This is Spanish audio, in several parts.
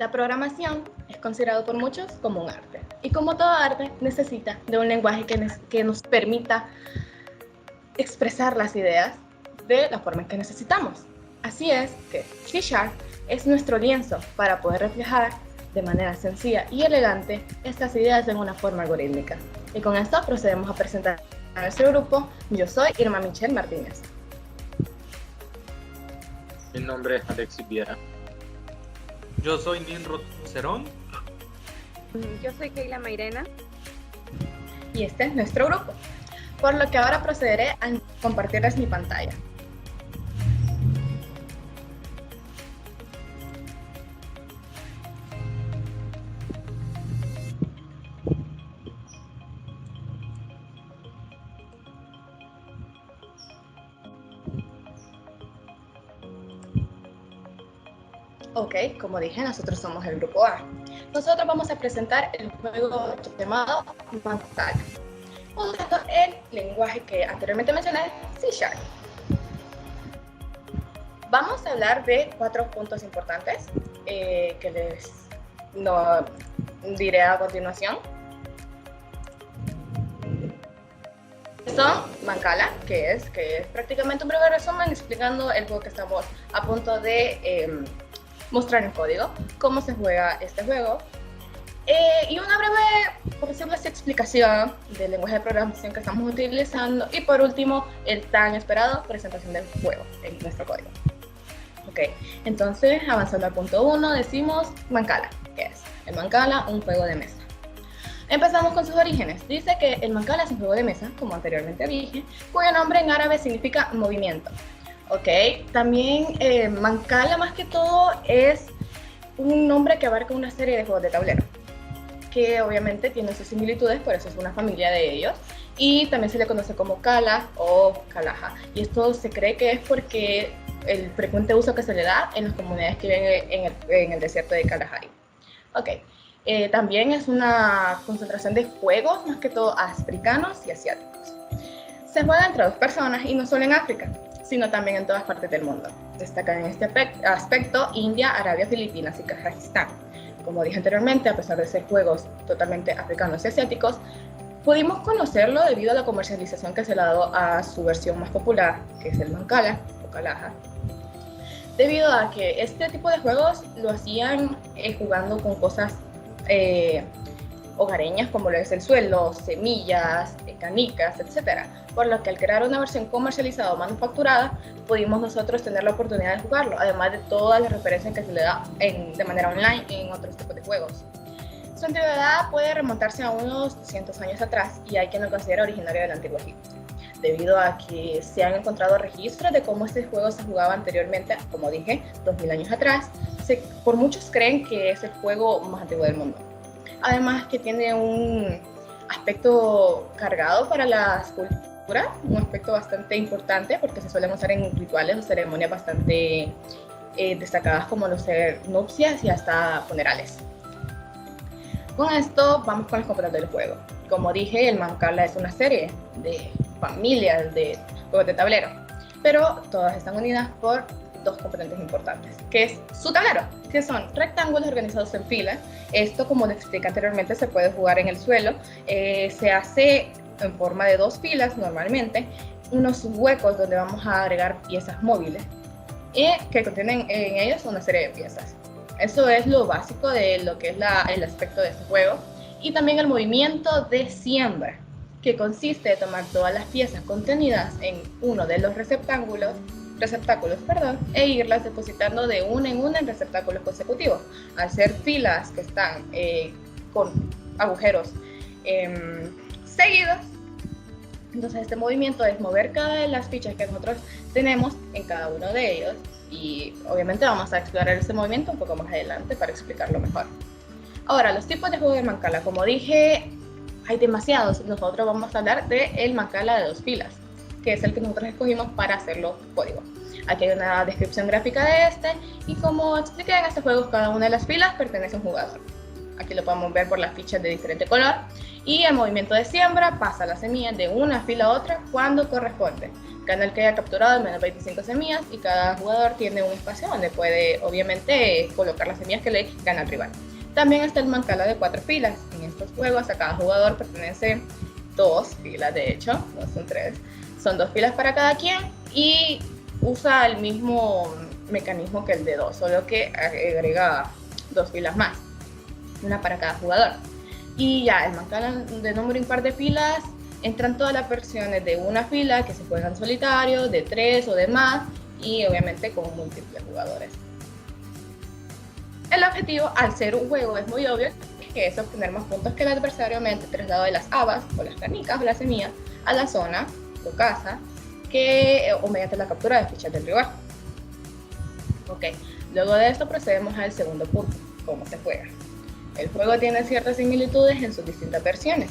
La programación es considerado por muchos como un arte, y como todo arte necesita de un lenguaje que nos permita expresar las ideas de la forma en que necesitamos. Así es que C# es nuestro lienzo para poder reflejar de manera sencilla y elegante estas ideas en una forma algorítmica. Y con esto procedemos a presentar a nuestro grupo. Yo soy Irma Michelle Martínez. Mi nombre es Alexis Viera. Yo soy Nimrod Cerón. Yo soy Keila Mairena. Y este es nuestro grupo, por lo que ahora procederé a compartirles mi pantalla. Ok, como dije, nosotros somos el grupo A. Nosotros vamos a presentar el juego llamado Mancala, usando el lenguaje que anteriormente mencioné, C#. Vamos a hablar de 4 puntos importantes que les diré a continuación. Son Mancala, que es prácticamente un breve resumen explicando el juego que estamos a punto de mostrar en código, cómo se juega este juego, y una breve, por decirlo así, explicación del lenguaje de programación que estamos utilizando, y por último, el tan esperado presentación del juego en nuestro código. Ok, entonces, avanzando al punto 1, decimos Mancala. ¿Qué es? El Mancala, un juego de mesa. Empezamos con sus orígenes. Dice que el Mancala es un juego de mesa, como anteriormente dije, cuyo nombre en árabe significa movimiento. Ok, también Mancala más que todo es un nombre que abarca una serie de juegos de tablero, que obviamente tienen sus similitudes, por eso es una familia de ellos, y también se le conoce como Kala o Kalaha, y esto se cree que es porque el frecuente uso que se le da en las comunidades que viven en el desierto de Kalahari. Ok, también es una concentración de juegos, más que todo africanos y asiáticos. Se juega entre 2 personas y no solo en África, sino también en todas partes del mundo. Destacan en este aspecto India, Arabia, Filipinas y Kazajistán. Como dije anteriormente, a pesar de ser juegos totalmente africanos y asiáticos, pudimos conocerlo debido a la comercialización que se le ha dado a su versión más popular, que es el Mancala o Kalaha, debido a que este tipo de juegos lo hacían jugando con cosas hogareñas como lo es el suelo, semillas, canicas, etc. Por lo que al crear una versión comercializada o manufacturada, pudimos nosotros tener la oportunidad de jugarlo, además de todas las referencias que se le da de manera online en otros tipos de juegos. Su antigüedad puede remontarse a unos 200 años atrás y hay quien lo considera originario del Antiguo Egipto, debido a que se han encontrado registros de cómo este juego se jugaba anteriormente, como dije, 2000 años atrás. Por muchos creen que es el juego más antiguo del mundo. Además que tiene un aspecto cargado para las culturas, un aspecto bastante importante porque se suelen usar en rituales o ceremonias bastante destacadas como los nupcias y hasta funerales. Con esto vamos con los componentes del juego. Como dije, el Mancala es una serie de familias de juegos de tablero, pero todas están unidas por 2 componentes importantes, que es su tablero, que son rectángulos organizados en filas. Esto, como les expliqué anteriormente, se puede jugar en el suelo. Se hace en forma de 2 filas normalmente, unos huecos donde vamos a agregar piezas móviles que contienen en ellos una serie de piezas. Eso es lo básico de lo que es el aspecto de este juego. Y también el movimiento de siembra, que consiste en tomar todas las piezas contenidas en uno de los receptáculos, e irlas depositando de una en una en receptáculos consecutivos. Al ser filas que están con agujeros seguidos, entonces este movimiento es mover cada de las fichas que nosotros tenemos en cada uno de ellos, y obviamente vamos a explorar ese movimiento un poco más adelante para explicarlo mejor. Ahora, los tipos de juego de Mancala, como dije, hay demasiados. Nosotros vamos a hablar del Mancala de 2 filas, que es el que nosotros escogimos para hacerlo código. Aquí hay una descripción gráfica de este, y como expliqué en este juego, cada una de las filas pertenece a un jugador. Aquí lo podemos ver por las fichas de diferente color, y el movimiento de siembra pasa la semilla de una fila a otra cuando corresponde. gana el que haya capturado al menos 25 semillas y cada jugador tiene un espacio donde puede obviamente colocar las semillas que le gana al rival. También está el mancala de 4 filas. En estos juegos a cada jugador pertenece 2 filas, de hecho, no son 3. Son 2 filas para cada quien y usa el mismo mecanismo que el de 2, solo que agrega 2 filas más, una para cada jugador. Y ya, el mancala de número impar de filas entran todas las versiones de una fila que se juegan solitario, de 3 o de más, y obviamente con múltiples jugadores. El objetivo, al ser un juego, es muy obvio, que es obtener más puntos que el adversario mediante el traslado de las habas, o las canicas, o las semillas, a la zona, o casa, o mediante la captura de fichas del rival. Ok, luego de esto procedemos al segundo punto, cómo se juega. El juego tiene ciertas similitudes en sus distintas versiones,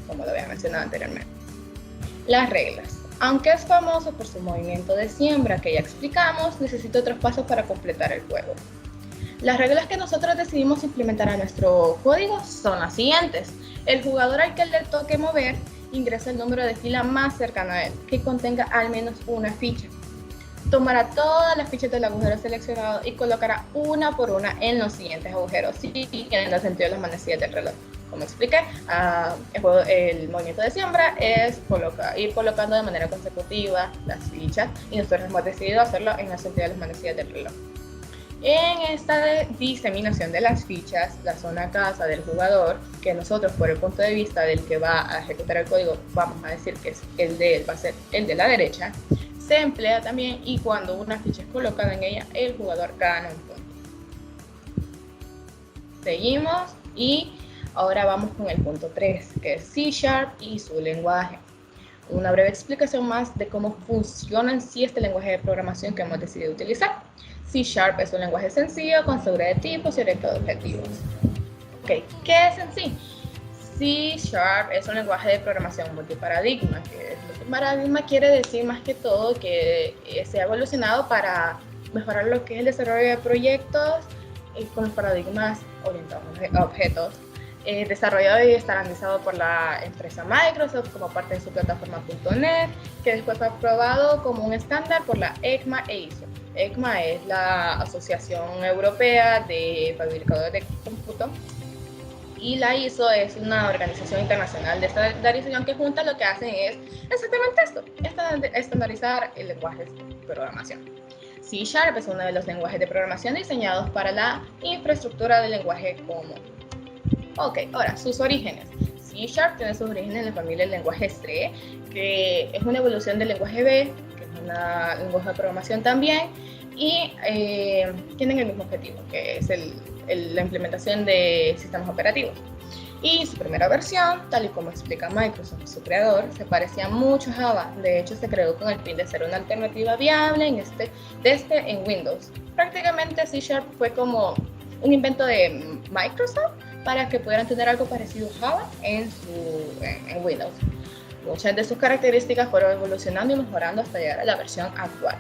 como lo había mencionado anteriormente. Las reglas. Aunque es famoso por su movimiento de siembra que ya explicamos, necesita otros pasos para completar el juego. Las reglas que nosotros decidimos implementar a nuestro código son las siguientes. El jugador al que le toque mover ingresa el número de fila más cercano a él, que contenga al menos una ficha. Tomará todas las fichas del agujero seleccionado y colocará una por una en los siguientes agujeros, y en el sentido de las manecillas del reloj. Como expliqué, el movimiento de siembra es ir colocando de manera consecutiva las fichas, y nosotros hemos decidido hacerlo en el sentido de las manecillas del reloj. En esta diseminación de las fichas, la zona casa del jugador, que nosotros por el punto de vista del que va a ejecutar el código vamos a decir que es el de él, va a ser el de la derecha, se emplea también, y cuando una ficha es colocada en ella, el jugador gana un punto. Seguimos y ahora vamos con el punto 3, que es C# y su lenguaje. Una breve explicación más de cómo funciona en sí este lenguaje de programación que hemos decidido utilizar. C# es un lenguaje sencillo con seguridad de tipos y orientado a objetivos. Ok, ¿qué es en sí? C# es un lenguaje de programación multiparadigma. Que multiparadigma quiere decir más que todo que se ha evolucionado para mejorar lo que es el desarrollo de proyectos con los paradigmas orientados a objetos, desarrollado y estandarizado por la empresa Microsoft como parte de su plataforma .NET, que después fue aprobado como un estándar por la ECMA e ISO. ECMA es la Asociación Europea de Fabricadores de Cómputo, y la ISO es una organización internacional de estandarización que juntas lo que hacen es exactamente esto, estandarizar el lenguaje de programación. C# es uno de los lenguajes de programación diseñados para la infraestructura del lenguaje común. Ok, ahora, sus orígenes. C# tiene sus orígenes en la familia del lenguaje C, que es una evolución del lenguaje B, que es un lenguaje de programación también, y tienen el mismo objetivo, que es la implementación de sistemas operativos. Y su primera versión, tal y como explica Microsoft, su creador, se parecía mucho a Java. De hecho, se creó con el fin de ser una alternativa viable en Windows. Prácticamente C# fue como un invento de Microsoft para que pudieran tener algo parecido a Java en Windows. Muchas de sus características fueron evolucionando y mejorando hasta llegar a la versión actual.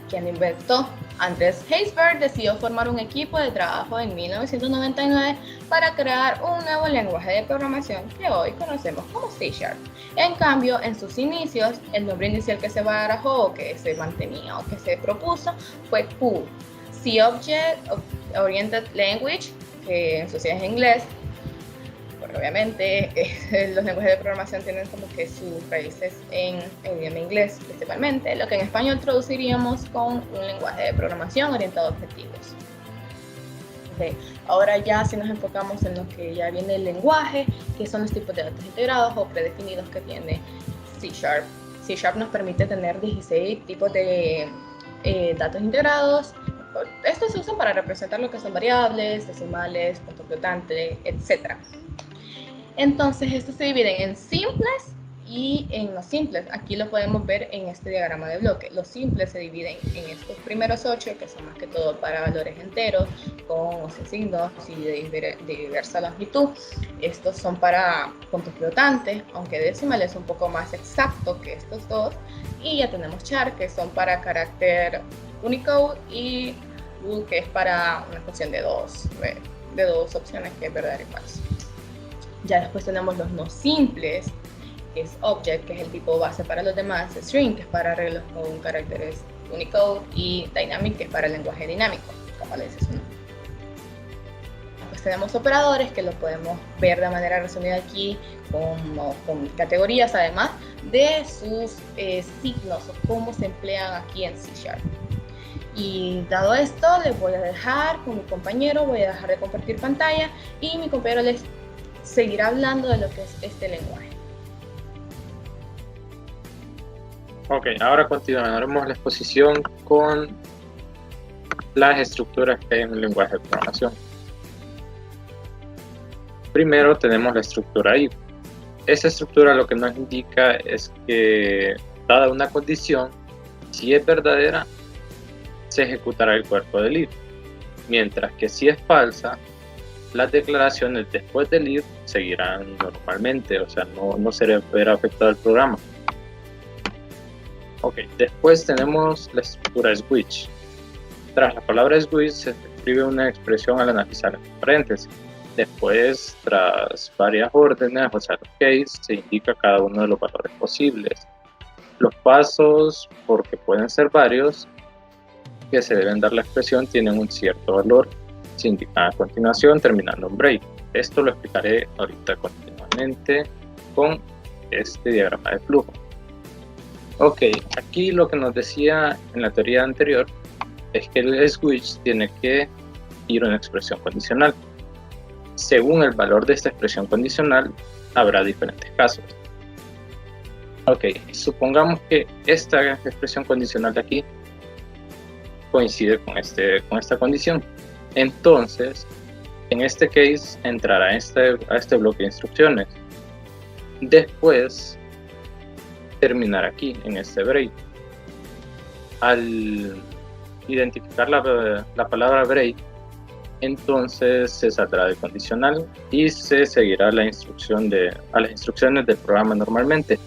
Quien inventó, Andrés Heisberg, decidió formar un equipo de trabajo en 1999 para crear un nuevo lenguaje de programación que hoy conocemos como C#. En cambio, en sus inicios, el nombre inicial que se barajó, o que se mantenía o que se propuso, fue Q, C Oriented Language, que en su siglas es inglés. Porque obviamente los lenguajes de programación tienen como que sus raíces en idioma inglés principalmente, lo que en español traduciríamos con un lenguaje de programación orientado a objetivos. Okay. Ahora ya si nos enfocamos en lo que ya viene el lenguaje, que son los tipos de datos integrados o predefinidos que tiene C#. C# nos permite tener 16 tipos de datos integrados. Estos se usan para representar lo que son variables, decimales, punto flotante, etc. Entonces, estos se dividen en simples y en no simples. Aquí lo podemos ver en este diagrama de bloque. Los simples se dividen en estos primeros 8, que son más que todo para valores enteros, con o sin signos y de diversa longitud. Estos son para puntos flotantes, aunque decimal es un poco más exacto que estos dos. Y ya tenemos char, que son para carácter Unicode, y bool, que es para una función de dos opciones, que es verdadero y falso. Ya después tenemos los no simples, que es object, que es el tipo base para los demás, string, que es para arreglos con caracteres Unicode, y dynamic, que es para el lenguaje dinámico, como le dice su nombre. Pues tenemos operadores que lo podemos ver de manera resumida aquí con categorías, además de sus signos o cómo se emplean aquí en C#. Y dado esto, les voy a dejar con mi compañero, voy a dejar de compartir pantalla y mi compañero les seguirá hablando de lo que es este lenguaje. Ok, ahora continuaremos la exposición con las estructuras que hay en un lenguaje de programación. Primero tenemos la estructura if. Esta estructura lo que nos indica es que, dada una condición, si es verdadera, se ejecutará el cuerpo del if, mientras que si es falsa, las declaraciones después del if seguirán normalmente, o sea, no se verá afectado el programa. Ok, después tenemos la estructura switch. Tras la palabra switch se escribe una expresión al analizar en paréntesis. Después, tras varias órdenes, o sea, los case, se indica cada uno de los valores posibles. Los pasos, porque pueden ser varios, que se deben dar la expresión tienen un cierto valor, se indican a continuación terminando un break. Esto lo explicaré ahorita continuamente con este diagrama de flujo. Ok, aquí lo que nos decía en la teoría anterior es que el switch tiene que ir a una expresión condicional. Según el valor de esta expresión condicional, habrá diferentes casos. Ok, supongamos que esta expresión condicional de aquí coincide con esta condición. Entonces, en este case entrará a este bloque de instrucciones. Después, terminar aquí, en este break. Al identificar la palabra break, entonces se saldrá del condicional y se seguirá a las instrucciones del programa normalmente.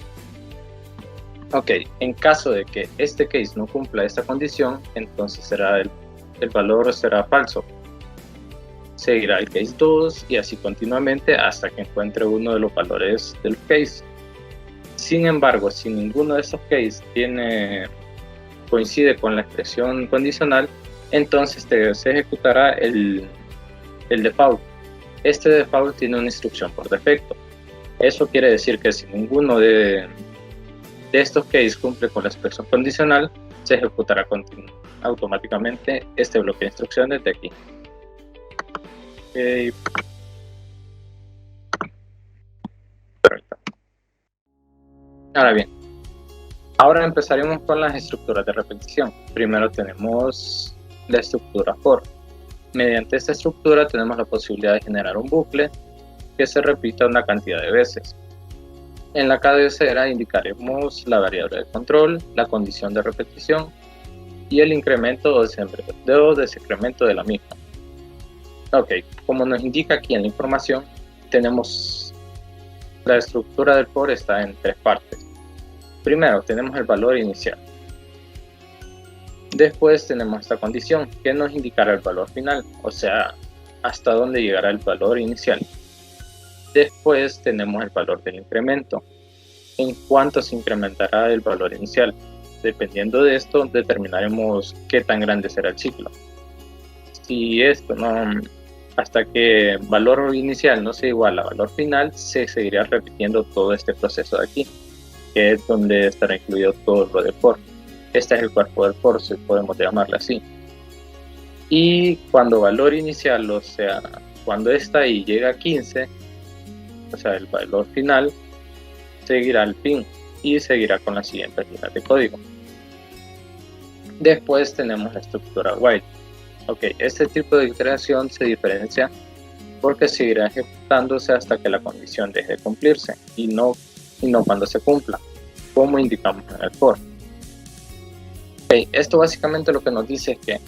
Ok, en caso de que este case no cumpla esta condición, entonces el valor será falso. Seguirá el case 2 y así continuamente hasta que encuentre uno de los valores del case. Sin embargo, si ninguno de estos cases coincide con la expresión condicional, entonces se ejecutará el default. Este default tiene una instrucción por defecto. Eso quiere decir que si ninguno de estos cases cumple con la expresión condicional, se ejecutará automáticamente este bloque de instrucciones de aquí. Okay. Perfecto. Ahora bien, ahora empezaremos con las estructuras de repetición. Primero tenemos la estructura for. Mediante esta estructura tenemos la posibilidad de generar un bucle que se repita una cantidad de veces. En la cabecera indicaremos la variable de control, la condición de repetición y el incremento o decremento de la misma. Ok, como nos indica aquí en la información, tenemos la estructura del for está en tres partes. Primero tenemos el valor inicial. Después tenemos esta condición que nos indicará el valor final, o sea, hasta dónde llegará el valor inicial. Después tenemos el valor del incremento, en cuánto se incrementará el valor inicial. Dependiendo de esto, determinaremos qué tan grande será el ciclo. Si esto hasta que valor inicial no sea igual a valor final, se seguirá repitiendo todo este proceso de aquí, que es donde estará incluido todo lo del for. Este es el cuerpo del for, si podemos llamarlo así. Y cuando valor inicial, o sea, cuando está ahí llega a 15, o sea, el valor final, seguirá al fin y seguirá con las siguientes líneas de código. Después tenemos la estructura while. Ok, este tipo de iteración se diferencia porque seguirá ejecutándose hasta que la condición deje de cumplirse y no cuando se cumpla, como indicamos en el for. Okay, esto básicamente lo que nos dice es que,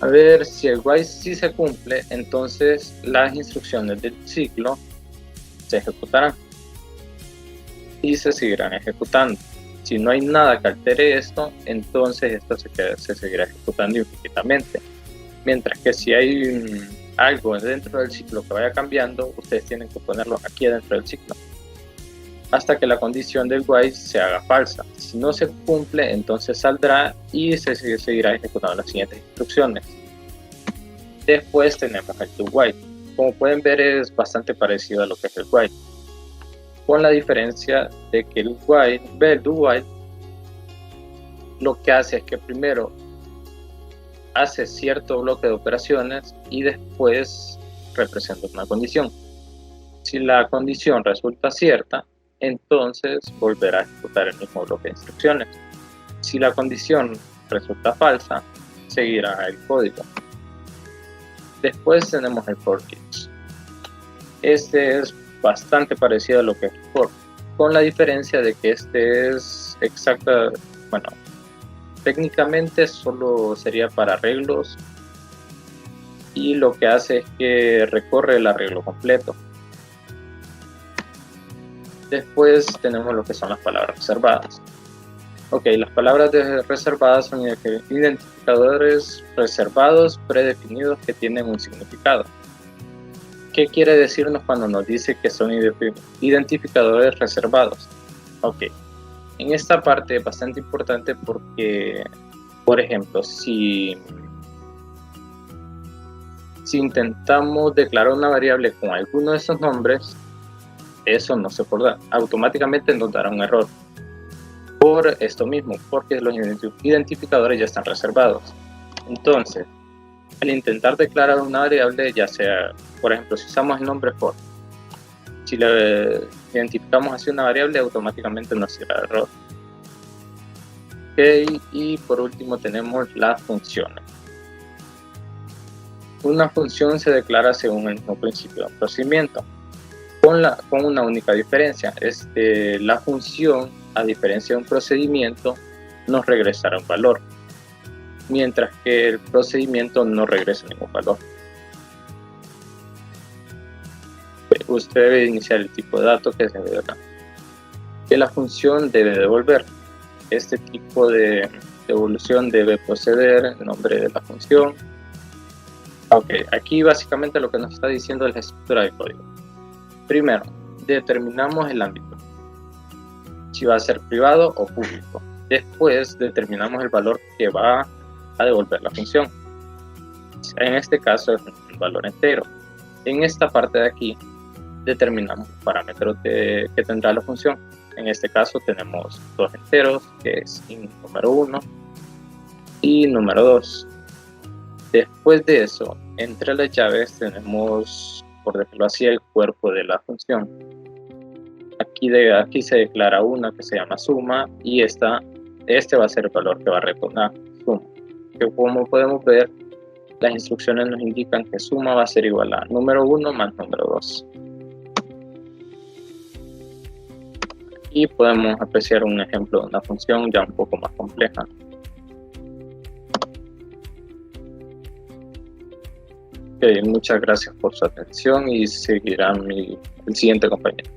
a ver, si el while sí se cumple, entonces las instrucciones del ciclo se ejecutarán y se seguirán ejecutando. Si no hay nada que altere esto, entonces esto se seguirá ejecutando infinitamente. Mientras que si hay algo dentro del ciclo que vaya cambiando, ustedes tienen que ponerlo aquí dentro del ciclo hasta que la condición del while se haga falsa. Si no se cumple, entonces saldrá y se seguirá ejecutando las siguientes instrucciones. Después tenemos el do while. Como pueden ver, es bastante parecido a lo que es el while, con la diferencia de que el do while lo que hace es que primero hace cierto bloque de operaciones y después representa una condición. Si la condición resulta cierta, entonces volverá a ejecutar el mismo bloque de instrucciones. Si la condición resulta falsa, seguirá el código. Después tenemos el for each. Este es bastante parecido a lo que es el for, con la diferencia de que este es técnicamente solo sería para arreglos, y lo que hace es que recorre el arreglo completo. Después tenemos lo que son las palabras reservadas. Las palabras reservadas son identificadores reservados predefinidos que tienen un significado. ¿Qué quiere decirnos cuando nos dice que son identificadores reservados? En esta parte es bastante importante porque, por ejemplo, si intentamos declarar una variable con alguno de esos nombres, eso no se podrá, automáticamente nos dará un error. Por esto mismo, porque los identificadores ya están reservados. Entonces, al intentar declarar una variable, ya sea, por ejemplo, si usamos el nombre for, si le identificamos así una variable, automáticamente nos dará error. Y por último tenemos las funciones. Una función se declara según el mismo principio de un procedimiento, con una única diferencia. La función, a diferencia de un procedimiento, nos regresará un valor, mientras que el procedimiento no regresa ningún valor. Usted debe iniciar el tipo de dato que se debe dar, que la función debe devolver. Este tipo de devolución debe proceder en nombre de la función. Aquí básicamente lo que nos está diciendo es la estructura del código. Primero, determinamos el ámbito, si va a ser privado o público. Después determinamos el valor que va a devolver la función. En este caso es un valor entero. En esta parte de aquí determinamos los parámetros que tendrá la función. En este caso tenemos dos enteros, que es número 1 y número 2. Después de eso, entre las llaves tenemos, por decirlo así, el cuerpo de la función. Aquí se declara una que se llama suma, y este va a ser el valor que va a retornar, suma. Que como podemos ver, las instrucciones nos indican que suma va a ser igual a número 1 más número 2. Y podemos apreciar un ejemplo de una función ya un poco más compleja. Muchas gracias por su atención y seguirá el siguiente compañero.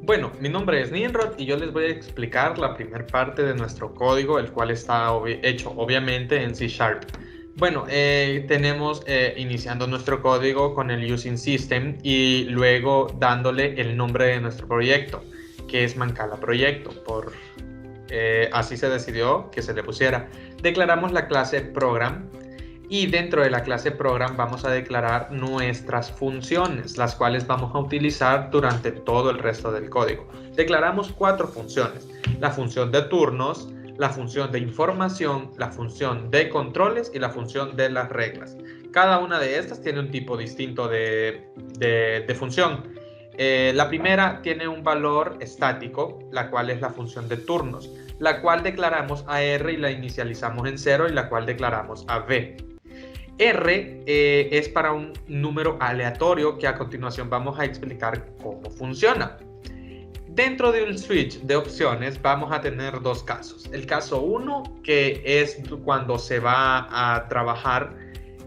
Bueno, mi nombre es Nimrod y yo les voy a explicar la primera parte de nuestro código, el cual está hecho obviamente en C#. Bueno, tenemos iniciando nuestro código con el using system y luego dándole el nombre de nuestro proyecto, que es Mancala Proyecto. Así se decidió que se le pusiera. Declaramos la clase program y dentro de la clase program vamos a declarar nuestras funciones, las cuales vamos a utilizar durante todo el resto del código. Declaramos 4 funciones: la función de turnos, la función de información, la función de controles y la función de las reglas. Cada una de estas tiene un tipo distinto de función. La primera tiene un valor estático, la cual es la función de turnos, la cual declaramos a R y la inicializamos en 0, y la cual declaramos a B. R es para un número aleatorio que a continuación vamos a explicar cómo funciona. Dentro de un switch de opciones vamos a tener dos casos. El caso 1, que es cuando se va a trabajar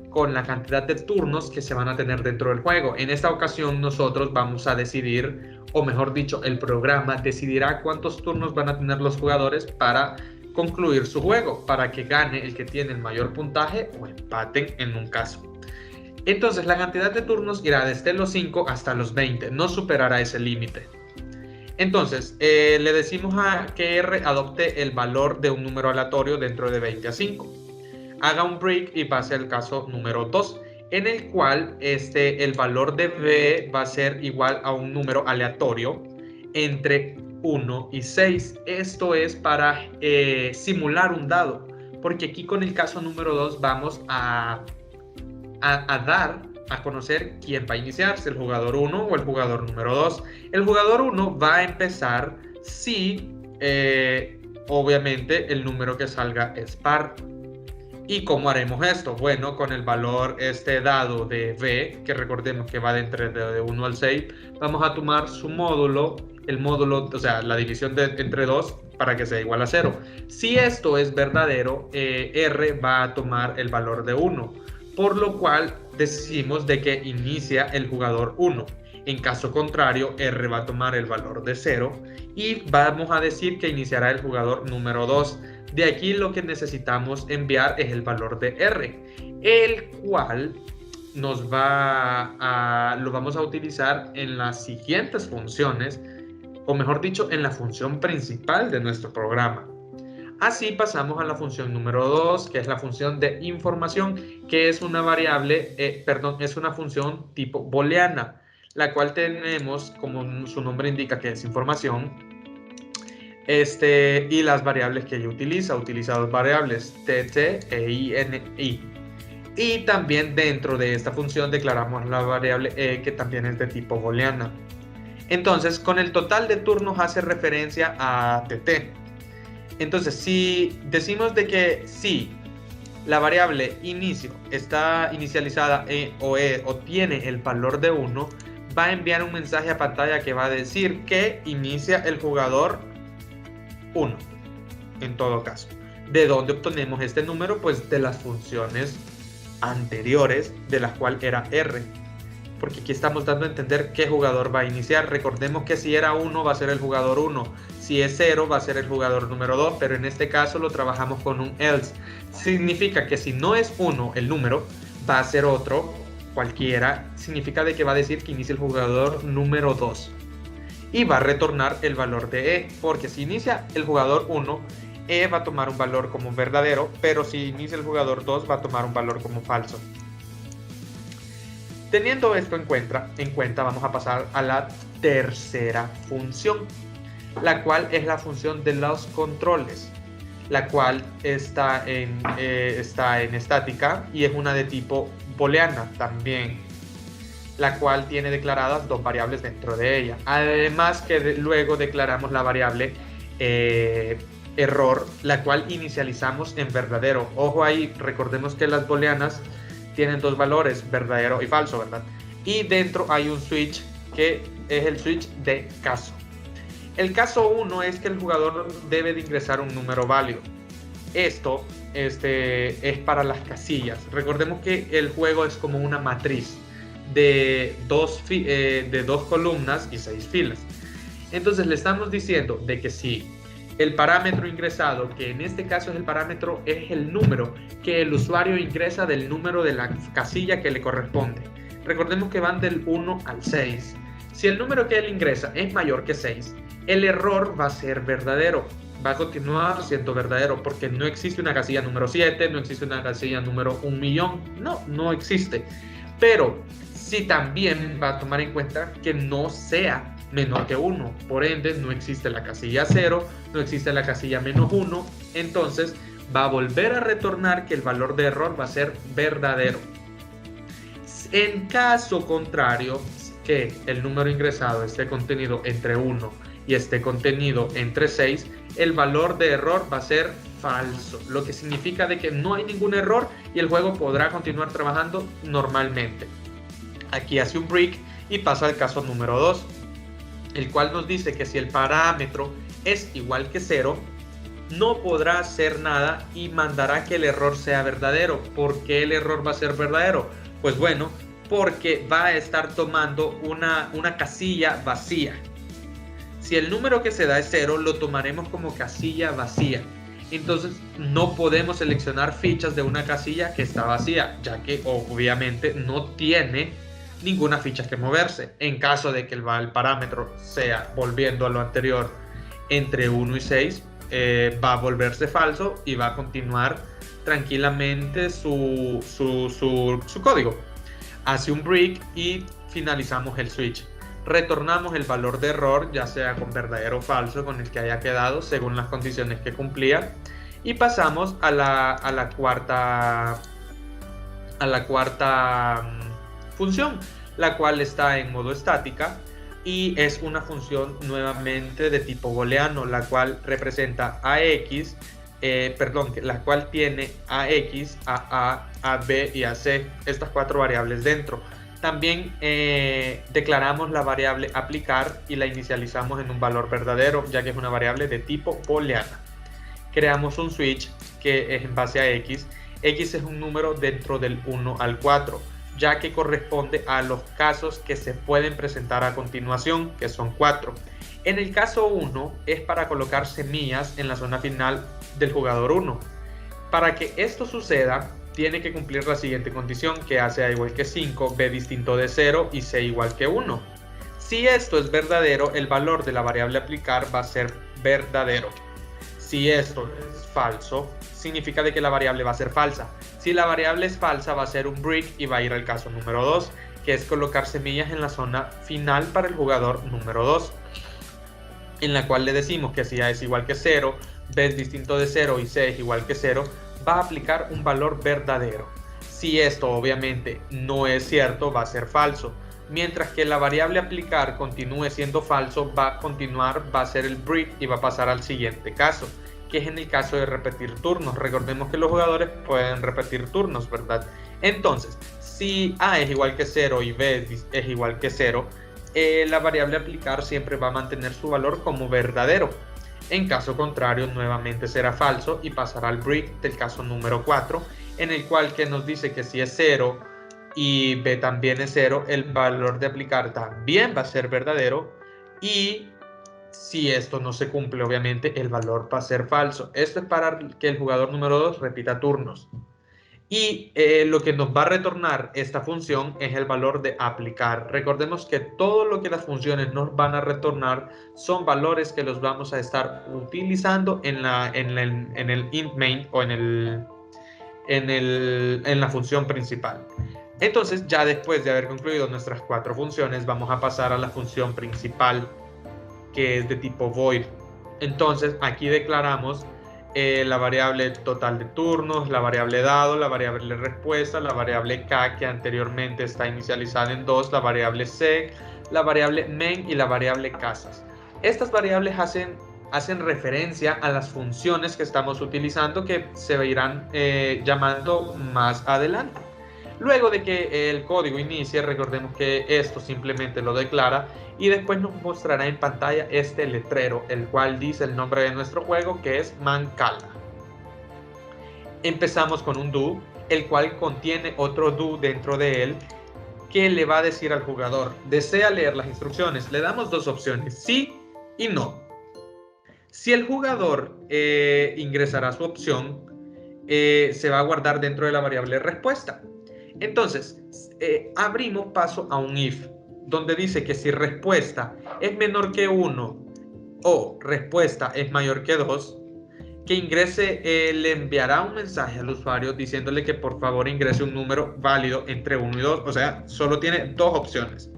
con la cantidad de turnos que se van a tener dentro del juego. En esta ocasión nosotros vamos a decidir, o mejor dicho, el programa decidirá cuántos turnos van a tener los jugadores para concluir su juego, para que gane el que tiene el mayor puntaje o empaten en un caso. Entonces la cantidad de turnos irá desde los 5 hasta los 20, no superará ese límite. Entonces le decimos a que R adopte el valor de un número aleatorio dentro de 20 a 5. Haga un break y pase al caso número 2, en el cual el valor de B va a ser igual a un número aleatorio entre 1 y 6. Esto es para simular un dado, porque aquí con el caso número 2 vamos a dar a conocer quién va a iniciar, si el jugador 1 o el jugador número 2. El jugador 1 va a empezar si obviamente el número que salga es par. ¿Y cómo haremos esto? Bueno, con el valor dado de B, que recordemos que va de entre de 1 al 6, vamos a tomar su módulo, el módulo, o sea, la división entre 2 para que sea igual a 0. Si esto es verdadero, R va a tomar el valor de 1, por lo cual decimos de que inicia el jugador 1. En caso contrario, R va a tomar el valor de 0 y vamos a decir que iniciará el jugador número 2. De aquí lo que necesitamos enviar es el valor de R, el cual lo vamos a utilizar en las siguientes funciones, o mejor dicho, en la función principal de nuestro programa. Así pasamos a la función número 2, que es la función de información, que es una variable, es una función tipo booleana, la cual tenemos, como su nombre indica, que es información. Y las variables que ella utiliza dos variables, tt e ini. Y también dentro de esta función declaramos la variable e, que también es de tipo booleana. Entonces, con el total de turnos hace referencia a tt. Entonces, si decimos de que si la variable inicio está inicializada o tiene el valor de 1, va a enviar un mensaje a pantalla que va a decir que inicia el jugador 1, en todo caso. ¿De dónde obtenemos este número? Pues de las funciones anteriores, de las cuales era R, porque aquí estamos dando a entender qué jugador va a iniciar. Recordemos que si era 1 va a ser el jugador 1, si es 0 va a ser el jugador número 2, pero en este caso lo trabajamos con un else. Significa que si no es 1 el número, va a ser otro, cualquiera, significa de que va a decir que inicia el jugador número 2. Y va a retornar el valor de E, porque si inicia el jugador 1, E va a tomar un valor como verdadero, pero si inicia el jugador 2 va a tomar un valor como falso. Teniendo esto en cuenta, vamos a pasar a la tercera función, la cual es la función de los controles, la cual está en estática y es una de tipo booleana también, la cual tiene declaradas dos variables dentro de ella. Además que luego declaramos la variable error, la cual inicializamos en verdadero. Ojo ahí, recordemos que las booleanas tienen dos valores, verdadero y falso, ¿verdad? Y dentro hay un switch que es el switch de caso. El caso 1 es que el jugador debe de ingresar un número válido. Esto es para las casillas. Recordemos que el juego es como una matriz de dos columnas y 6 filas. Entonces le estamos diciendo de que si el parámetro ingresado, que en este caso es el número que el usuario ingresa del número de la casilla que le corresponde. Recordemos que van del 1 al 6. Si el número que él ingresa es mayor que 6, el error va a ser verdadero. Va a continuar siendo verdadero porque no existe una casilla número 7, no existe una casilla número 1.000.000. No existe. Pero si también va a tomar en cuenta que no sea menor que 1, por ende no existe la casilla 0, no existe la casilla -1, entonces va a volver a retornar que el valor de error va a ser verdadero. En caso contrario, que el número ingresado esté contenido entre 1 y esté contenido entre 6, el valor de error va a ser falso, lo que significa de que no hay ningún error y el juego podrá continuar trabajando normalmente. Aquí hace un break y pasa al caso número 2, el cual nos dice que si el parámetro es igual que 0, no podrá hacer nada y mandará que el error sea verdadero. ¿Por qué el error va a ser verdadero? Pues bueno, porque va a estar tomando una casilla vacía. Si el número que se da es 0, lo tomaremos como casilla vacía. Entonces no podemos seleccionar fichas de una casilla que está vacía, ya que obviamente no tiene ninguna ficha que moverse. En caso de que el parámetro sea, volviendo a lo anterior, entre 1 y 6, va a volverse falso y va a continuar tranquilamente su código. Hace un break y finalizamos el switch. Retornamos el valor de error, ya sea con verdadero o falso, con el que haya quedado según las condiciones que cumplía, y pasamos a la cuarta función, la cual está en modo estática y es una función nuevamente de tipo booleano, la cual representa AX, la cual tiene AX, AA, AB y AC, estas 4 variables dentro. También declaramos la variable aplicar y la inicializamos en un valor verdadero, ya que es una variable de tipo booleana. Creamos un switch que es en base a X. X es un número dentro del 1 al 4, ya que corresponde a los casos que se pueden presentar a continuación, que son 4. En el caso 1 es para colocar semillas en la zona final del jugador 1. Para que esto suceda, tiene que cumplir la siguiente condición, que A sea igual que 5, B distinto de 0 y C igual que 1. Si esto es verdadero, el valor de la variable aplicar va a ser verdadero. Si esto es falso, significa de que la variable va a ser falsa. Si la variable es falsa, va a ser un break y va a ir al caso número 2, que es colocar semillas en la zona final para el jugador número 2, en la cual le decimos que si A es igual que 0, B es distinto de 0 y C es igual que 0, va a aplicar un valor verdadero. Si esto obviamente no es cierto, va a ser falso. Mientras que la variable aplicar continúe siendo falso, va a ser el break y va a pasar al siguiente caso, que es en el caso de repetir turnos. Recordemos que los jugadores pueden repetir turnos, ¿verdad? Entonces, si A es igual que 0 y B es igual que 0, la variable aplicar siempre va a mantener su valor como verdadero. En caso contrario, nuevamente será falso y pasará al break del caso número 4, en el cual que nos dice que si es 0 y B también es 0, el valor de aplicar también va a ser verdadero, y si esto no se cumple, obviamente el valor va a ser falso. Esto es para que el jugador número 2 repita turnos. Y lo que nos va a retornar esta función es el valor de aplicar. Recordemos que todo lo que las funciones nos van a retornar son valores que los vamos a estar utilizando en el int main o en la función principal. Entonces, ya después de haber concluido nuestras 4 funciones, vamos a pasar a la función principal, que es de tipo void. Entonces, aquí declaramos la variable total de turnos, la variable dado, la variable respuesta, la variable k, que anteriormente está inicializada en 2, la variable c, la variable main y la variable casas. Estas variables hacen referencia a las funciones que estamos utilizando, que se irán llamando más adelante. Luego de que el código inicie, recordemos que esto simplemente lo declara y después nos mostrará en pantalla este letrero, el cual dice el nombre de nuestro juego, que es Mancala. Empezamos con un do, el cual contiene otro do dentro de él, que le va a decir al jugador: ¿desea leer las instrucciones? Le damos 2 opciones, sí y no. Si el jugador ingresará su opción, se va a guardar dentro de la variable respuesta. Entonces, abrimos paso a un if, donde dice que si respuesta es menor que 1 o respuesta es mayor que 2, que ingrese, le enviará un mensaje al usuario diciéndole que por favor ingrese un número válido entre 1 y 2, o sea, solo tiene 2 opciones.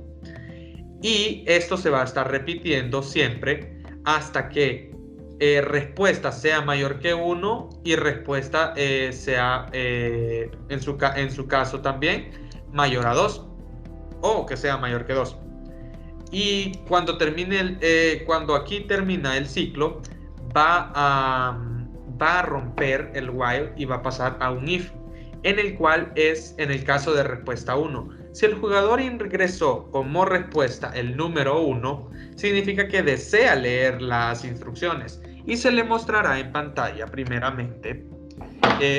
Y esto se va a estar repitiendo siempre hasta que respuesta sea mayor que 1 y respuesta sea, en su caso también, mayor a 2, o que sea mayor que 2. Y cuando aquí termina el ciclo, va a romper el while y va a pasar a un if, en el cual es en el caso de respuesta 1. Si el jugador ingresó como respuesta el número 1, significa que desea leer las instrucciones y se le mostrará en pantalla primeramente.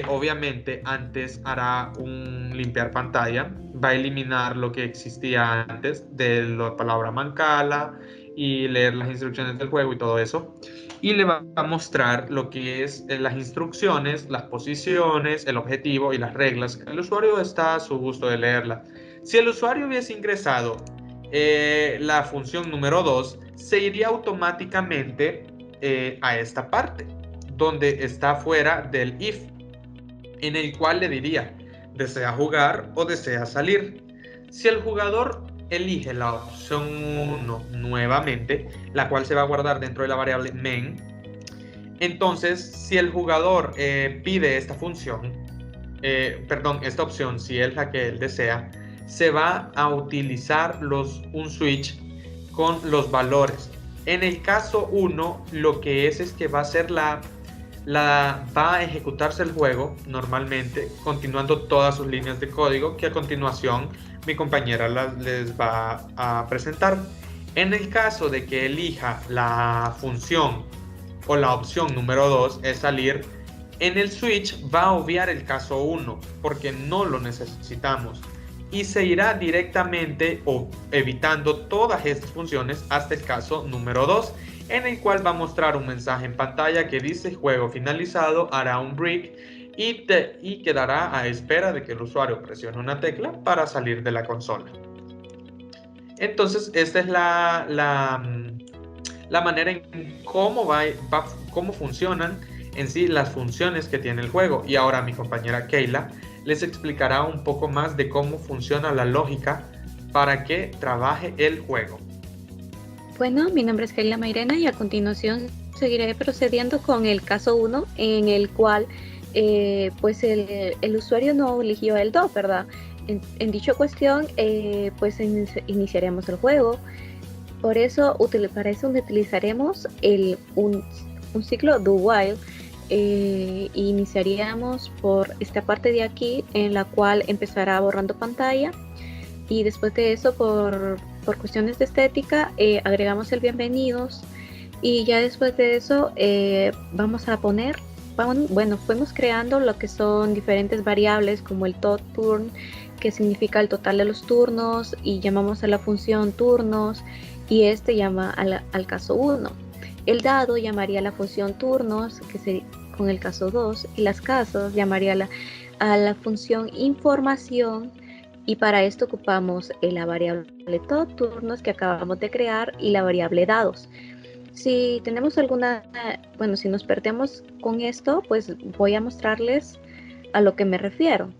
Obviamente antes hará un limpiar pantalla, va a eliminar lo que existía antes de la palabra Mancala y leer las instrucciones del juego y todo eso. Y le va a mostrar lo que es las instrucciones, las posiciones, el objetivo y las reglas. El usuario está a su gusto de leerla. Si el usuario hubiese ingresado la función número 2, se iría automáticamente a esta parte, donde está fuera del if, en el cual le diría, ¿desea jugar o desea salir? Si el jugador elige la opción 1 nuevamente, la cual se va a guardar dentro de la variable main, entonces si el jugador pide esta función, esta opción, si es la que él desea, se va a utilizar un switch con los valores. En el caso 1, lo que es que va a ser va a ejecutarse el juego normalmente, continuando todas sus líneas de código que a continuación mi compañera les va a presentar. En el caso de que elija la función o la opción número 2, es salir, en el switch va a obviar el caso 1 porque no lo necesitamos y se irá directamente o evitando todas estas funciones hasta el caso número 2, en el cual va a mostrar un mensaje en pantalla que dice juego finalizado, hará un break y quedará a espera de que el usuario presione una tecla para salir de la consola. Entonces esta es la manera en cómo funcionan en sí las funciones que tiene el juego. Y ahora mi compañera Keila les explicará un poco más de cómo funciona la lógica para que trabaje el juego. Bueno, mi nombre es Keila Mairena y a continuación seguiré procediendo con el caso 1, en el cual pues el usuario no eligió el do, ¿verdad? En dicha cuestión, pues iniciaremos el juego. Para eso utilizaremos un ciclo do while. Iniciaríamos por esta parte de aquí, en la cual empezará borrando pantalla, y después de eso, por cuestiones de estética, agregamos el bienvenidos, y ya después de eso vamos a poner, fuimos creando lo que son diferentes variables como el turn, que significa el total de los turnos, y llamamos a la función turnos, y este llama al caso 1. El dado llamaría a la función turnos, que sería con el caso 2, y las casas llamaría a la función información, y para esto ocupamos la variable turnos que acabamos de crear y la variable dados. Si tenemos si nos perdemos con esto, pues voy a mostrarles a lo que me refiero.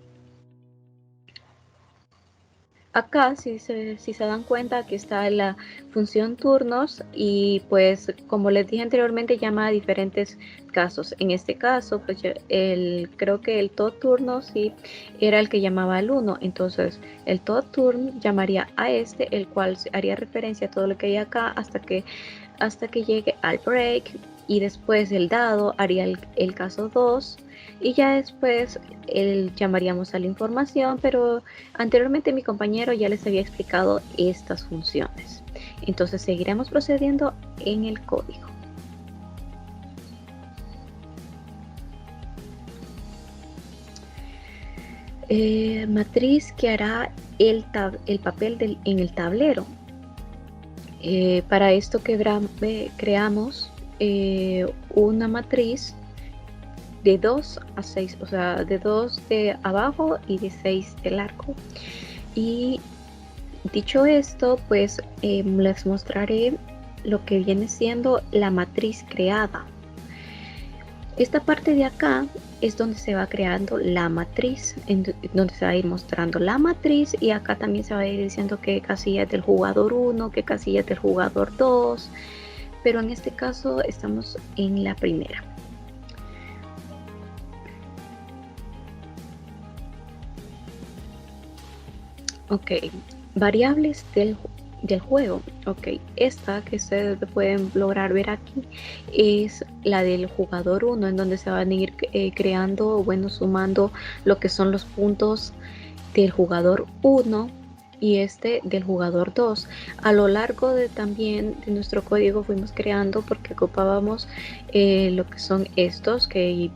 Acá, si se dan cuenta, aquí está la función turnos, y pues como les dije anteriormente, llama a diferentes casos. En este caso, pues creo que el turno sí era el que llamaba al 1. Entonces el turn llamaría a el cual haría referencia a todo lo que hay acá hasta que llegue al break, y después el dado haría el caso 2, y ya después llamaríamos a la información, pero anteriormente mi compañero ya les había explicado estas funciones. Entonces seguiremos procediendo en el código. Matriz que hará el papel en el tablero. Para esto creamos una matriz de 2 a 6, o sea, de 2 de abajo y de 6 de largo. Y dicho esto, pues les mostraré lo que viene siendo la matriz creada. Esta parte de acá es donde se va creando la matriz, donde se va a ir mostrando la matriz, y acá también se va a ir diciendo qué casilla es del jugador 1, qué casilla es del jugador 2, pero en este caso estamos en la primera. Ok, variables del juego. Ok, esta que ustedes pueden lograr ver aquí es la del jugador 1, en donde se van a ir creando, sumando lo que son los puntos del jugador 1 y del jugador 2. A lo largo también de nuestro código fuimos creando, porque ocupábamos lo que son estos, que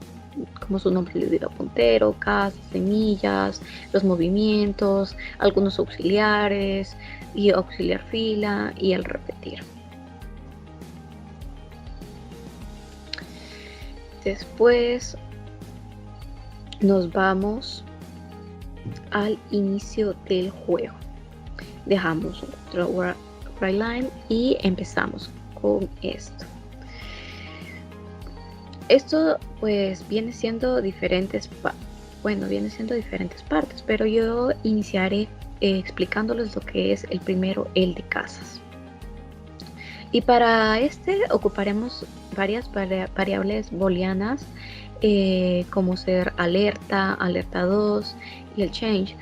como su nombre le diga, puntero, casas, semillas, los movimientos, algunos auxiliares y auxiliar fila y el repetir. Después nos vamos al inicio del juego. Dejamos otro write line y empezamos con esto. Esto pues viene siendo diferentes partes, pero yo iniciaré explicándoles lo que es el primero, el de casas. Y para este ocuparemos varias variables booleanas, como ser alerta, alerta 2 y el change,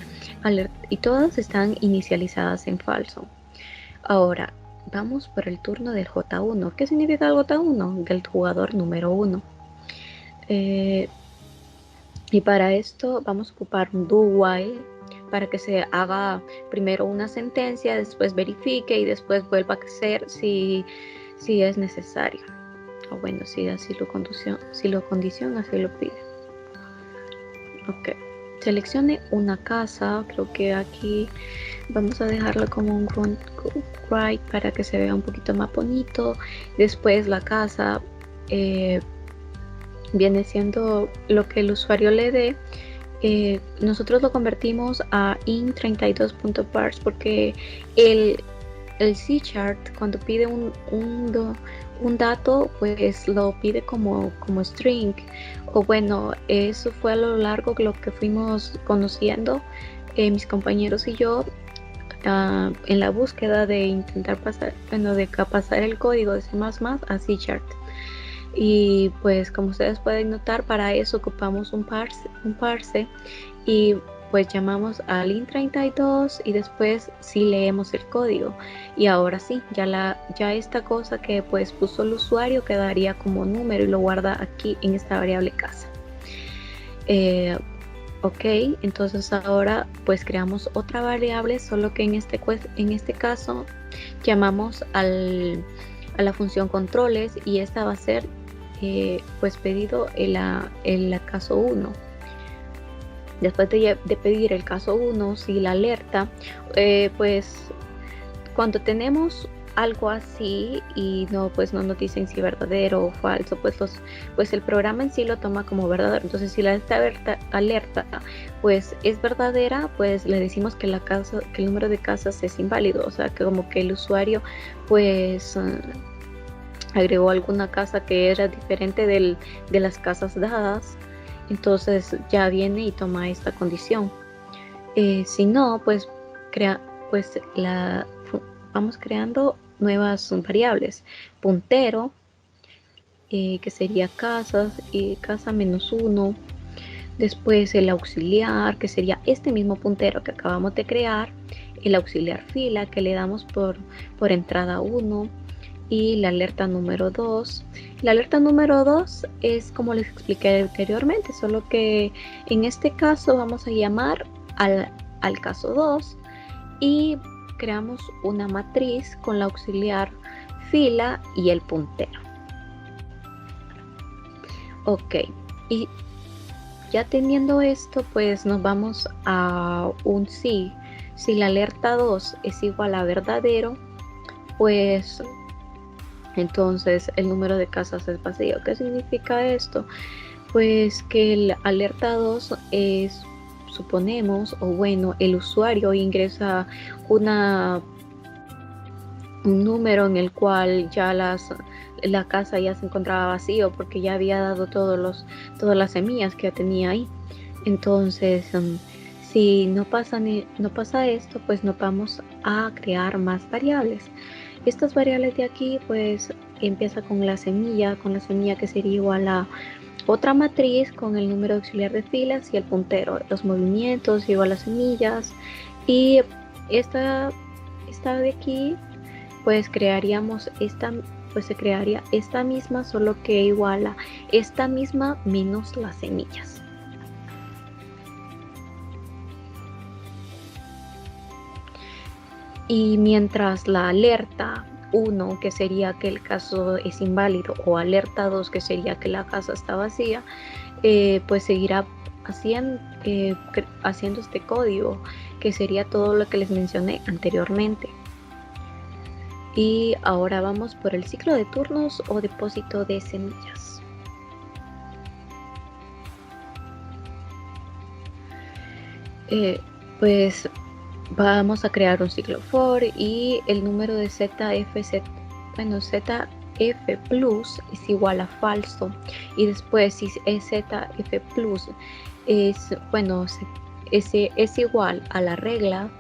y todas están inicializadas en falso. Ahora vamos por el turno del J1. ¿Qué significa el J1? Del jugador número 1. Y para esto vamos a ocupar un do while para que se haga primero una sentencia, después verifique y después vuelva a hacer si es necesario. O bueno, si lo condiciona, así lo pide. Ok. Seleccione una casa. Creo que aquí vamos a dejarlo como un write para que se vea un poquito más bonito. Después la casa viene siendo lo que el usuario le dé. Nosotros lo convertimos a int32.parse porque el C chart cuando pide un dato pues lo pide como string, o bueno, eso fue a lo largo lo que fuimos conociendo mis compañeros y yo en la búsqueda de intentar pasar el código de C++ a C chart. Y pues como ustedes pueden notar, para eso ocupamos un parse y pues llamamos al int32 y después sí leemos el código, y ahora sí, ya esta cosa que pues puso el usuario quedaría como número y lo guarda aquí en esta variable casa. Ok, entonces ahora pues creamos otra variable, solo que en este caso llamamos a la función controles, y esta va a ser pues pedido en la caso 1. Después de pedir el caso 1, si la alerta, pues cuando tenemos algo así y no nos dicen si verdadero o falso, pues el programa en sí lo toma como verdadero. Entonces si la alerta pues es verdadera, pues le decimos que el número de casas es inválido, o sea que como que el usuario pues agregó alguna casa que era diferente de las casas dadas, entonces ya viene y toma esta condición. Si no, pues vamos creando nuevas variables. Puntero, que sería casas, casa -1. Después el auxiliar, que sería este mismo puntero que acabamos de crear. El auxiliar fila, que le damos por entrada 1. Y la alerta número 2. La alerta número 2 es como les expliqué anteriormente, solo que en este caso vamos a llamar al caso 2 y creamos una matriz con la auxiliar fila y el puntero. Ok, y ya teniendo esto, pues nos vamos a un sí. Si la alerta 2 es igual a verdadero, pues entonces el número de casas es vacío. ¿Qué significa esto? Pues que el alerta 2 es, suponemos, o bueno, el usuario ingresa un número en el cual ya la casa ya se encontraba vacío porque ya había dado todas las semillas que tenía ahí. Entonces si no pasa esto, pues nos vamos a crear más variables. Estas variables de aquí pues empieza con la semilla que sería igual a otra matriz con el número auxiliar de filas y el puntero, los movimientos igual a semillas, y esta de aquí pues se crearía esta misma, solo que igual a esta misma menos las semillas. Y mientras la alerta 1, que sería que el caso es inválido, o alerta 2, que sería que la casa está vacía, pues seguirá haciendo este código, que sería todo lo que les mencioné anteriormente. Y ahora vamos por el ciclo de turnos o depósito de semillas. Pues vamos a crear un ciclo for y el número de ZF plus es igual a falso, y después si es ZF plus es igual a las reglas,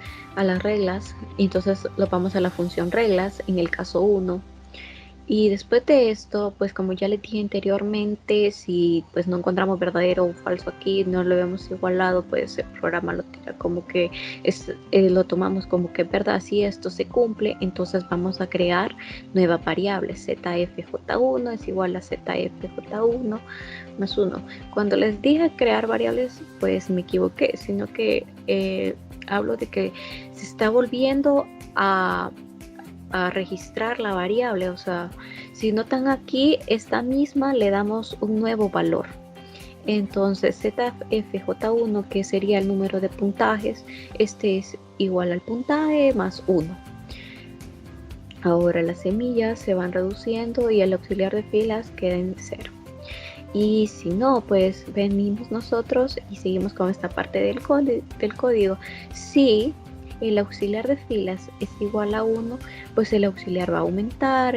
entonces lo vamos a la función reglas en el caso 1. Y después de esto, pues como ya les dije anteriormente, si pues no encontramos verdadero o falso aquí, no lo vemos igualado, pues el programa lo tira como que lo tomamos como que verdad. Si esto se cumple, entonces vamos a crear nuevas variables. ZFJ1 es igual a ZFJ1 más 1. Cuando les dije crear variables, pues me equivoqué, sino que hablo de que se está volviendo a registrar la variable. O sea, si notan aquí, esta misma le damos un nuevo valor. Entonces ZFJ1, que sería el número de puntajes, este es igual al puntaje más 1. Ahora las semillas se van reduciendo y el auxiliar de filas queda en 0. Y si no, pues venimos nosotros y seguimos con esta parte del código. Si el auxiliar de filas es igual a 1, pues el auxiliar va a aumentar.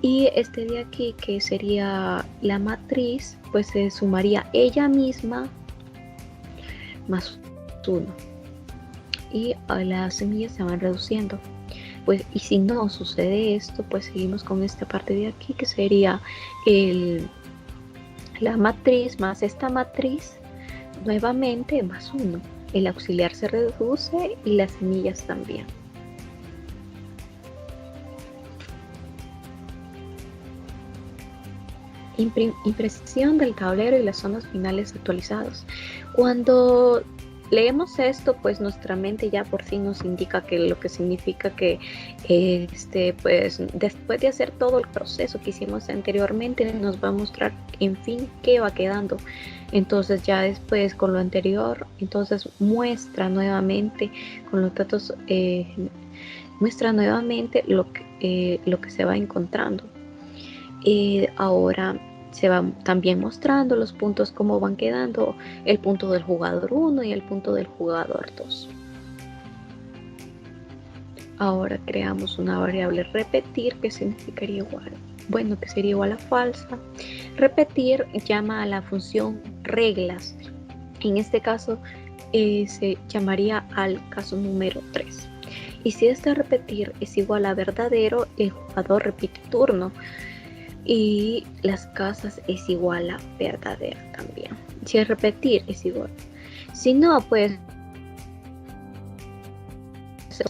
Y este de aquí, que sería la matriz, pues se sumaría ella misma más 1. Y las semillas se van reduciendo. Pues, y si no sucede esto, pues seguimos con esta parte de aquí, que sería la matriz más esta matriz nuevamente más 1. El auxiliar se reduce y las semillas también. Impresión del tablero y las zonas finales actualizados. Cuando leemos esto, pues nuestra mente ya por fin nos indica que lo que significa que pues después de hacer todo el proceso que hicimos anteriormente, nos va a mostrar en fin qué va quedando. Entonces ya después con lo anterior, entonces muestra nuevamente con los datos, muestra nuevamente lo que se va encontrando. Ahora se van también mostrando los puntos, cómo van quedando, el punto del jugador 1 y el punto del jugador 2. Ahora creamos una variable repetir, que significaría igual, que sería igual a falsa. Repetir llama a la función reglas. En este caso se llamaría al caso número 3. Y si este repetir es igual a verdadero, el jugador repite turno. Y las casas es igual a verdadera también. Si el repetir es igual. Si no, pues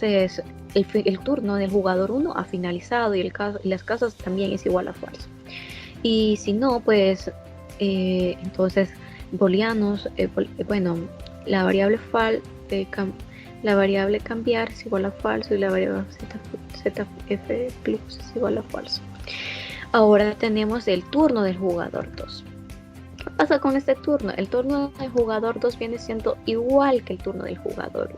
el turno del jugador 1 ha finalizado y las casas también es igual a falso. Y si no, pues entonces booleanos, la variable cambiar es igual a falso y la variable ZF plus es igual a falso. Ahora tenemos el turno del jugador 2. ¿Qué pasa con este turno? El turno del jugador 2 viene siendo igual que el turno del jugador 1.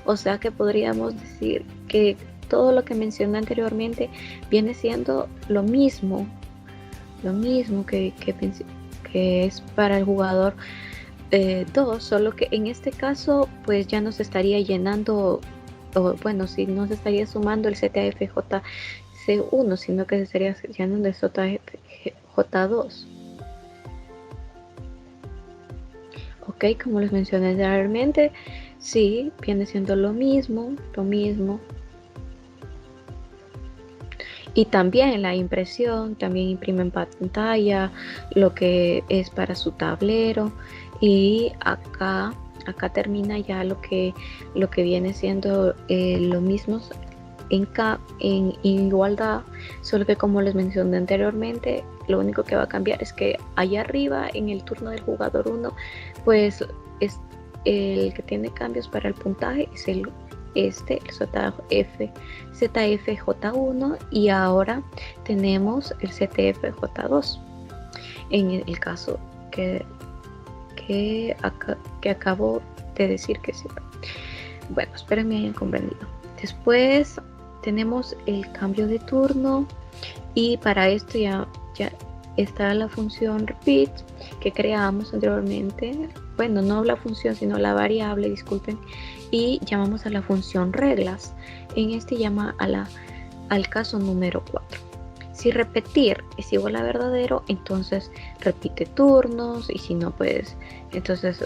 O sea que podríamos decir que todo lo que mencioné anteriormente viene siendo lo mismo que es para el jugador 2, solo que en este caso pues ya nos estaría llenando, si no se estaría sumando el ZFJ C1, sino que se estaría llenando el J2. Ok, como les mencioné anteriormente, sí, viene siendo lo mismo. Y también la impresión, también imprime en pantalla lo que es para su tablero. Y acá termina ya lo que viene siendo lo mismo en igualdad, solo que como les mencioné anteriormente, lo único que va a cambiar es que allá arriba en el turno del jugador 1, pues es el que tiene cambios para el puntaje, es el ZFJ1, y ahora tenemos el ZFJ2 en el caso que acabo de decir que sí. Bueno, espero me hayan comprendido. Después tenemos el cambio de turno, y para esto ya está la función repeat que creamos anteriormente, bueno, no la función sino la variable, disculpen, y llamamos a la función reglas. En este llama al caso número 4. Si repetir es igual a verdadero, entonces repite turnos, y si no, pues entonces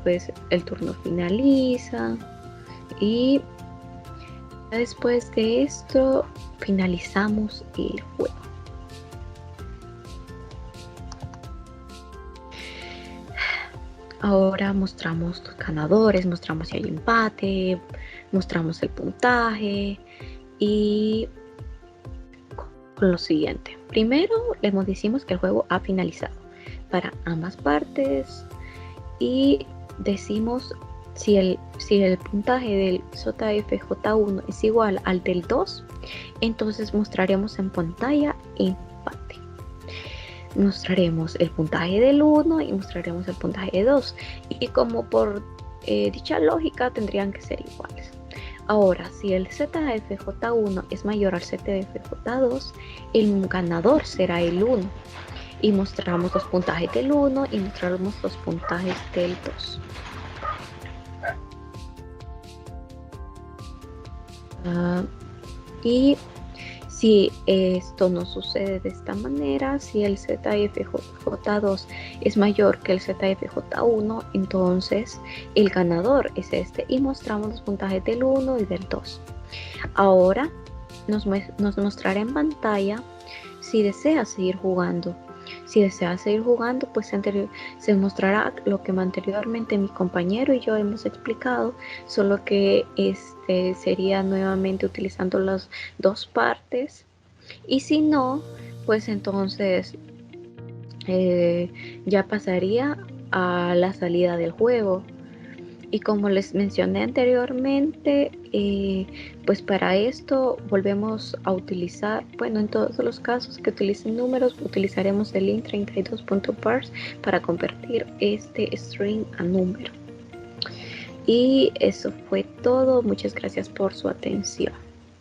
pues el turno finaliza, y después de esto finalizamos el juego. Ahora mostramos los ganadores, mostramos si hay empate, mostramos el puntaje y con lo siguiente. Primero les decimos que el juego ha finalizado para ambas partes y decimos si el puntaje del JFJ1 es igual al del 2, entonces mostraremos en pantalla empate. Mostraremos el puntaje del 1 y mostraremos el puntaje de 2, y como por dicha lógica tendrían que ser iguales. Ahora, si el ZFJ1 es mayor al ZFJ2, el ganador será el 1, y mostramos los puntajes del 1 y mostraremos los puntajes del 2. Y si esto no sucede de esta manera, si el ZFJ2 es mayor que el ZFJ1, entonces el ganador es este, y mostramos los puntajes del 1 y del 2. Ahora nos mostrará en pantalla si desea seguir jugando. Si desea seguir jugando, pues se mostrará lo que anteriormente mi compañero y yo hemos explicado, solo que sería nuevamente utilizando las dos partes, y si no, pues entonces ya pasaría a la salida del juego. Y como les mencioné anteriormente, pues para esto volvemos a utilizar, bueno, en todos los casos que utilicen números, utilizaremos el int32.parse para convertir este string a número. Y eso fue todo. Muchas gracias por su atención.